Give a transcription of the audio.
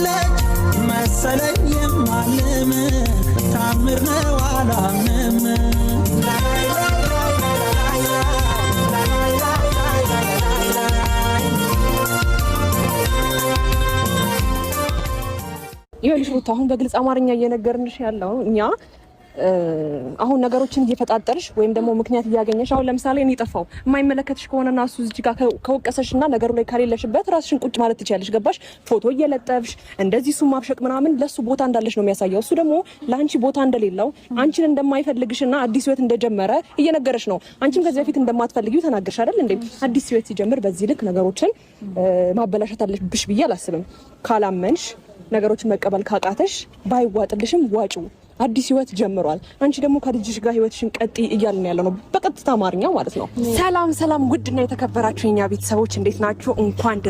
አለች መሰለኝ የማልም ታምር ነው አላምንም ይኸውልሽ ሩታ አሁን በግልጽ አማርኛ እየነገርንሽ ያለው እኛ አሁን ነገሮችን እየፈጣጠርሽ ወይም ደግሞ ምክንያት እያገኘሽ አሁን ለምሳሌ እኔ ጠፋው የማይመለከትሽ ከሆነና እሱ እዚህ ጋር ከወቀሰሽና ነገሩ ላይ ካሌለሽበት ራስሽን ቁጭ ማለት ትችያለሽ ገባሽ ፎቶ እየለጠፍሽ እንደዚህ እሱ ማብሸቅ ምናምን ለሱ ቦታ እንዳለሽ ነው የሚያሳየው እሱ ደግሞ ለአንቺ ቦታ እንደሌለው አንቺን እንደማይፈልግሽና አዲስ ህይወት እንደጀመረ እየነገረሽ ነው አንቺም ከዚህ በፊት እንደማትፈልጊው ተናገርሽ አይደል እንዴ አዲስ ህይወት ሲጀምር በዚህ ልክ ነገሮችን ማበላሸት አለብሽ ብዬ አላስብም ካላመንሽ ነገሮችን መቀበል ካቃተሽ ባይዋጥልሽም ዋጩ አዲስ ህይወት ጀምሯል አንቺ ደግሞ ከልጅሽ ጋር ህይወትሽን ቀጥ እያልን ያለው ነው በቀጥታ አማርኛ ማለት ነው ሰላም ሰላም ውድና የተከበራችሁ የኛ ቤተሰቦች እንዴት ናችሁ እንኳን